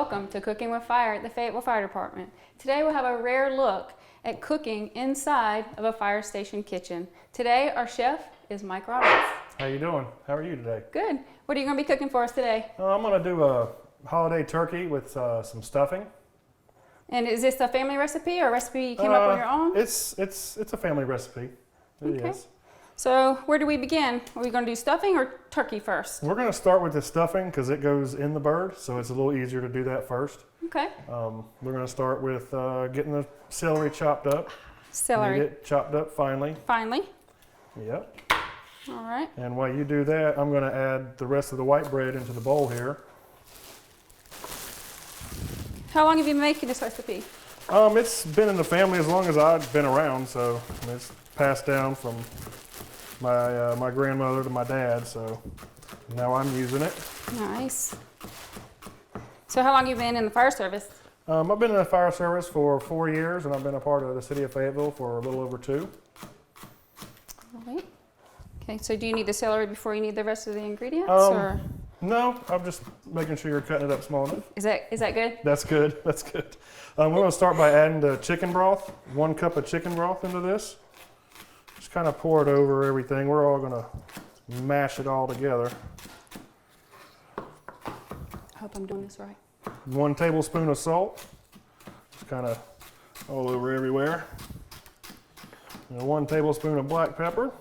Welcome to Cooking with Fire at the Fayetteville Fire Department. Today we'll have a rare look at cooking inside of a fire station kitchen. Today our chef is Mike Roberts. How you doing? How are you today? Good. What are you going to be cooking for us today? I'm going to do a holiday turkey with some stuffing. And is this a family recipe or a recipe you came up on your own? It's a family recipe. It is. So where do we begin? Are we going to do stuffing or turkey first? We're going to start with the stuffing because it goes in the bird, so it's a little easier to do that first. Okay. We're going to start with getting the celery chopped up. Celery. Get it chopped up finely. Finely. Yep. All right. And while you do that, I'm going to add the rest of the white bread into the bowl here. How long have you been making this recipe? It's been in the family as long as I've been around, so it's passed down from my grandmother to my dad, so now I'm using it. Nice. So how long have you been in the fire service? I've been in the fire service for 4 years, and I've been a part of the city of Fayetteville for a little over 2. All right. Okay, so do you need the celery before you need the rest of the ingredients? Or? No, I'm just making sure you're cutting it up small enough. Is that good? That's good, that's good. We're going to start by adding the chicken broth, 1 cup of chicken broth into this. Just kind of pour it over everything. We're all going to mash it all together. I hope I'm doing this right. 1 tablespoon of salt, just kind of all over everywhere. And 1 tablespoon of black pepper.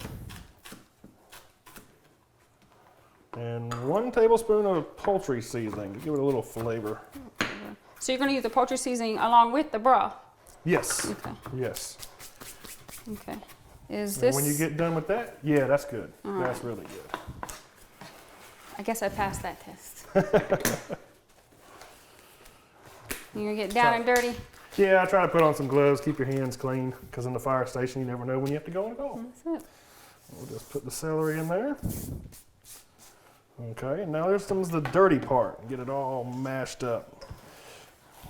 And 1 tablespoon of poultry seasoning to give it a little flavor. So you're going to use the poultry seasoning along with the broth? Yes. Okay. Yes. Okay. Is And this... when you get done with that, yeah, that's good. All That's right. really good. I guess I passed that test. You're going to get down and dirty? Yeah, I try to put on some gloves, keep your hands clean, because in the fire station you never know when you have to go and go. That's it. We'll just put the celery in there. Okay, now there's the dirty part. Get it all mashed up.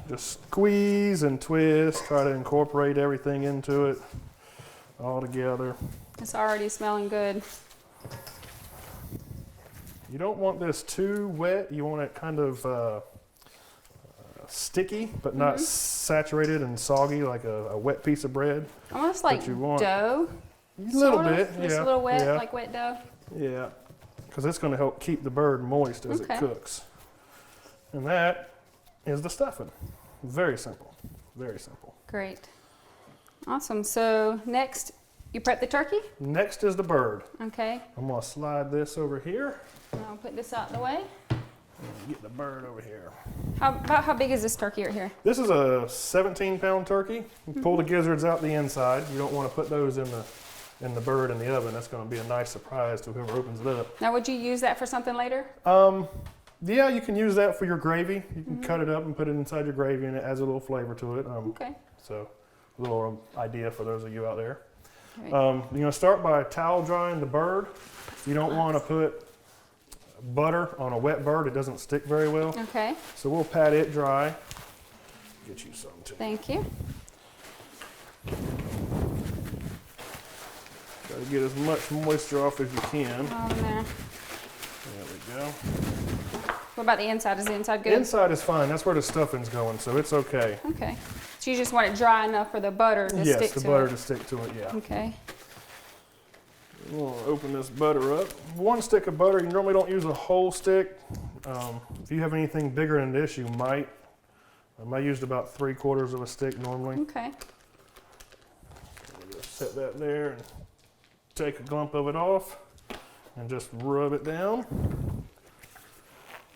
Just squeeze and twist, try to incorporate everything into it all together. It's already smelling good. You don't want this too wet. You want it kind of sticky, but not saturated and soggy like a wet piece of bread. Almost like dough. A little bit, yeah. Just a little wet, yeah. like wet dough. Yeah, because it's going to help keep the bird moist as it cooks. And that is the stuffing. Very simple, very simple. Great. Awesome. So next, you prep the turkey? Next is the bird. Okay. I'm going to slide this over here. I'll put this out of the way. And get the bird over here. About how big is this turkey right here? This is a 17-pound turkey. You pull the gizzards out the inside. You don't want to put those in the bird in the oven. That's going to be a nice surprise to whoever opens it up. Now, would you use that for something later? Yeah, you can use that for your gravy. You can cut it up and put it inside your gravy, and it adds a little flavor to it. Okay. So, a little idea for those of you out there. Right. You're going to start by towel drying the bird. You don't want to put butter on a wet bird. It doesn't stick very well. Okay. So we'll pat it dry. Get you some too. Thank you. Try to get as much moisture off as you can. On there. There we go. What about the inside? Is the inside good? Inside is fine. That's where the stuffing's going, so it's okay. Okay. So you just want it dry enough for the butter to stick to it? Yes, the butter to stick to it, yeah. Okay. We'll open this butter up. 1 stick of butter, you normally don't use a whole stick. If you have anything bigger than this, you might. I used about 3/4 of a stick normally. Okay. We'll just set that there and take a lump of it off and just rub it down.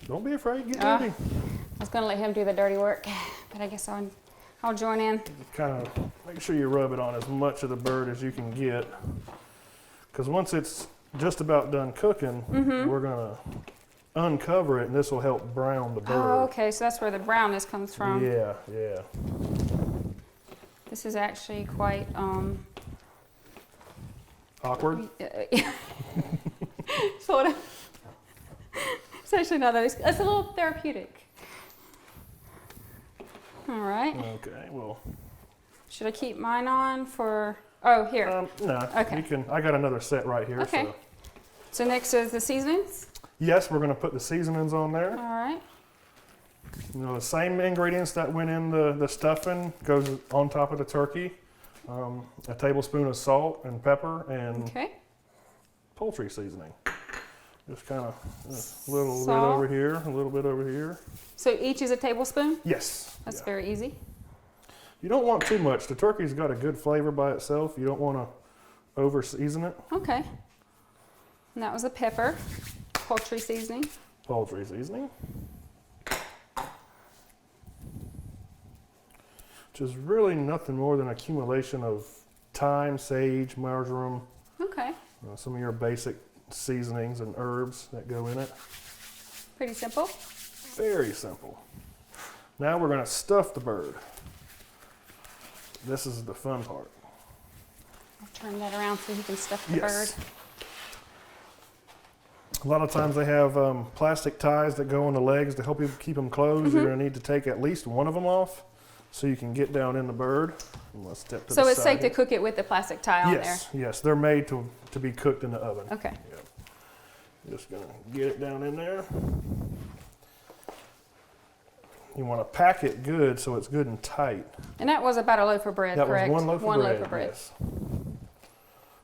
Don't be afraid, get dirty. I was going to let him do the dirty work, but I guess I'll join in. Kind of make sure you rub it on as much of the bird as you can get. Because once it's just about done cooking, we're going to uncover it, and this will help brown the bird. Oh, okay, so that's where the brownness comes from. Yeah, yeah. This is actually quite Awkward? sort of. It's actually not that. It's a little therapeutic. All right. Okay, well. Should I keep mine on for? Oh, here. No. Okay. You can. I got another set right here. Okay. So next is the seasonings. Yes, we're going to put the seasonings on there. All right. You know, the same ingredients that went in the stuffing goes on top of the turkey. A tablespoon of salt and pepper and Okay. poultry seasoning. Just kind of a little bit Salt. over here, a little bit over here. So each is a tablespoon? Yes. That's yeah. very easy. You don't want too much. The turkey's got a good flavor by itself. You don't want to over season it. Okay. And that was the pepper, poultry seasoning. Poultry seasoning. Which is really nothing more than accumulation of thyme, sage, marjoram, Okay. some of your basic seasonings and herbs that go in it. Pretty simple. Very simple. Now we're going to stuff the bird. This is the fun part. I'll turn that around so you can stuff the Yes. bird. A lot of times they have plastic ties that go on the legs to help you keep them closed. You're going to need to take at least one of them off so you can get down in the bird. And let's step to So the it's side safe to here. cook it with the plastic tie on Yes, yes, they're made to be cooked in the oven. there? Okay. Yep. Just gonna get it down in there. You want to pack it good so it's good and tight. And that was about a loaf of bread, That correct? was one loaf of bread. Yes. Yes.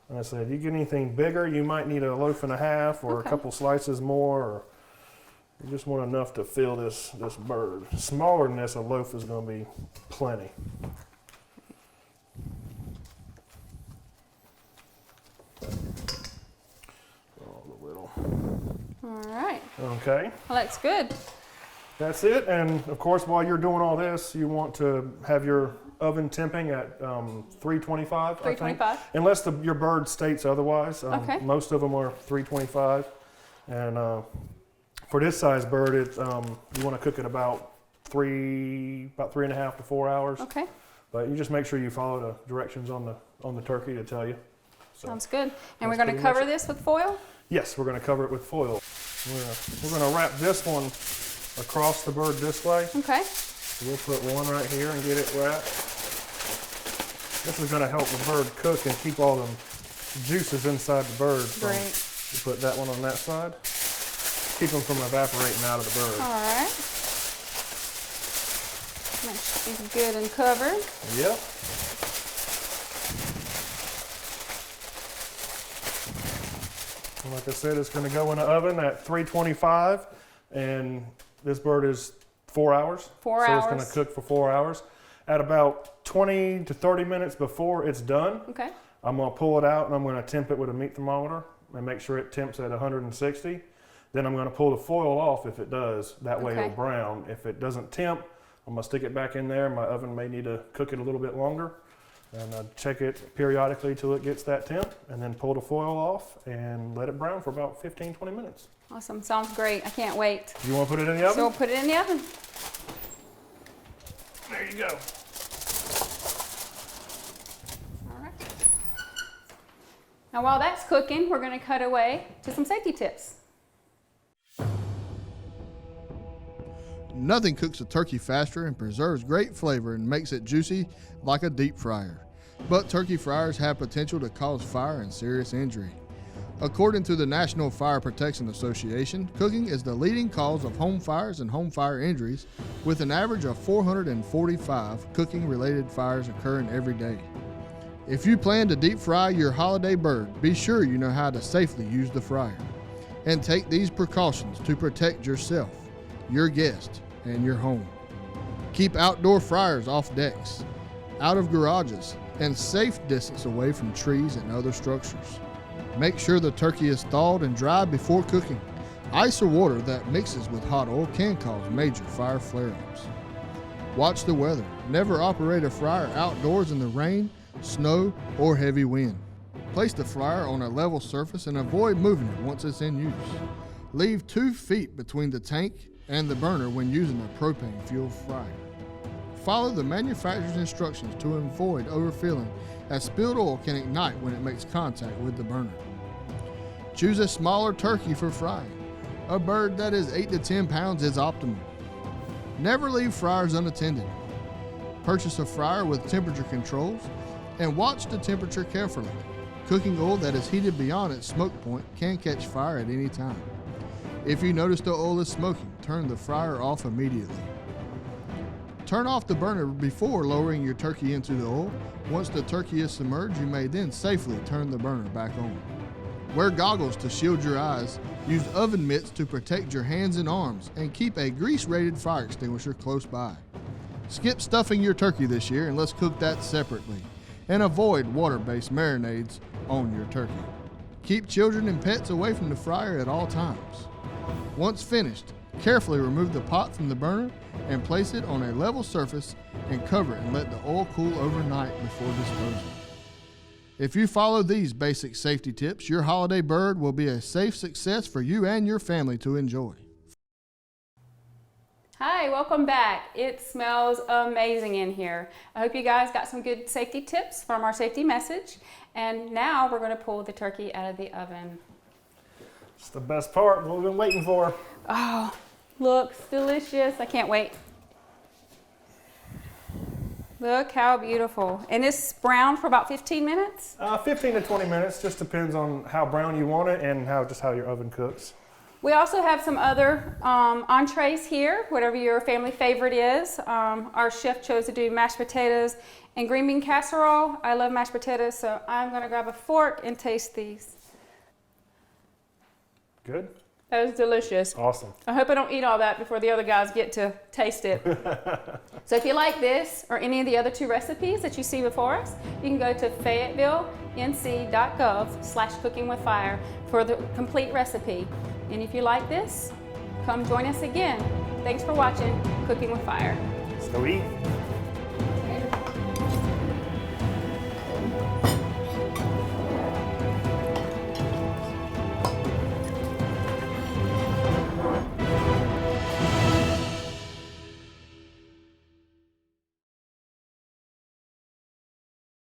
And I said, if you get anything bigger, you might need a loaf and a half or Okay. a couple slices more, or you just want enough to fill this bird. Smaller than this, a loaf is going to be plenty. All right. Okay, Well, that's good. that's it. And of course, while you're doing all this, you want to have your oven temping at 325, I think. 325. Unless your bird states otherwise. Okay. Most of them are 325. And for this size bird, you want to cook it about 3.5 to 4 hours. Okay. But you just make sure you follow the directions on the turkey to tell you. So, Sounds good. And we're that's going to pretty much cover it. this with foil? yes, we're going to cover it with foil. We're going to wrap this one across the bird this way. Okay. We'll put one right here and get it wrapped. This is going to help the bird cook and keep all the juices inside the bird. So Great. you put that one on that side. Keep them from evaporating out of the bird. All right. Make sure it's good and covered. Yep. And like I said, it's going to go in the oven at 325, and this bird is 4 hours. 4 so hours. it's going to cook for 4 hours. At about 20 to 30 minutes before it's done, Okay. I'm going to pull it out and I'm going to temp it with a meat thermometer and make sure it temps at 160. Then I'm going to pull the foil off if it does. That way Okay. it'll brown. If it doesn't temp, I'm going to stick it back in there. My oven may need to cook it a little bit longer. And check it periodically till it gets that temp, and then pull the foil off and let it brown for about 15, 20 minutes. Awesome. Sounds great. I can't wait. You want to put it in the oven? So we'll put it in the oven. There you go. All right. Now while that's cooking, we're going to cut away to some safety tips. Nothing cooks a turkey faster and preserves great flavor and makes it juicy like a deep fryer. But turkey fryers have potential to cause fire and serious injury. According to the National Fire Protection Association, cooking is the leading cause of home fires and home fire injuries, with an average of 445 cooking-related fires occurring every day. If you plan to deep fry your holiday bird, be sure you know how to safely use the fryer. And take these precautions to protect yourself, your guest, and your home. Keep outdoor fryers off decks, out of garages, and safe distance away from trees and other structures. Make sure the turkey is thawed and dry before cooking. Ice or water that mixes with hot oil can cause major fire flare-ups. Watch the weather. Never operate a fryer outdoors in the rain, snow, or heavy wind. Place the fryer on a level surface and avoid moving it once it's in use. Leave 2 feet between the tank and the burner when using a propane fuel fryer. Follow the manufacturer's instructions to avoid overfilling, as spilled oil can ignite when it makes contact with the burner. Choose a smaller turkey for frying. A bird that is 8 to 10 pounds is optimal. Never leave fryers unattended. Purchase a fryer with temperature controls and watch the temperature carefully. Cooking oil that is heated beyond its smoke point can catch fire at any time. If you notice the oil is smoking, turn the fryer off immediately. Turn off the burner before lowering your turkey into the oil. Once the turkey is submerged, you may then safely turn the burner back on. Wear goggles to shield your eyes, use oven mitts to protect your hands and arms, and keep a grease-rated fire extinguisher close by. Skip stuffing your turkey this year and let's cook that separately. And avoid water-based marinades on your turkey. Keep children and pets away from the fryer at all times. Once finished, carefully remove the pot from the burner and place it on a level surface and cover it and let the oil cool overnight before disposing. If you follow these basic safety tips, your holiday bird will be a safe success for you and your family to enjoy. Hi, welcome back. It smells amazing in here. I hope you guys got some good safety tips from our safety message. And now we're going to pull the turkey out of the oven. It's the best part, what we've been waiting for. Oh, looks delicious. I can't wait. Look how beautiful. And it's brown for about 15 minutes? 15 to 20 minutes, just depends on how brown you want it and just how your oven cooks. We also have some other entrees here, whatever your family favorite is. Our chef chose to do mashed potatoes and green bean casserole. I love mashed potatoes, so I'm gonna grab a fork and taste these. Good? That is delicious. Awesome. I hope I don't eat all that before the other guys get to taste it. So if you like this or any of the other two recipes that you see before us, you can go to FayetevilleNC.gov/CookingwithFire for the complete recipe. And if you like this, come join us again. Thanks for watching Cooking with Fire. Let's go eat.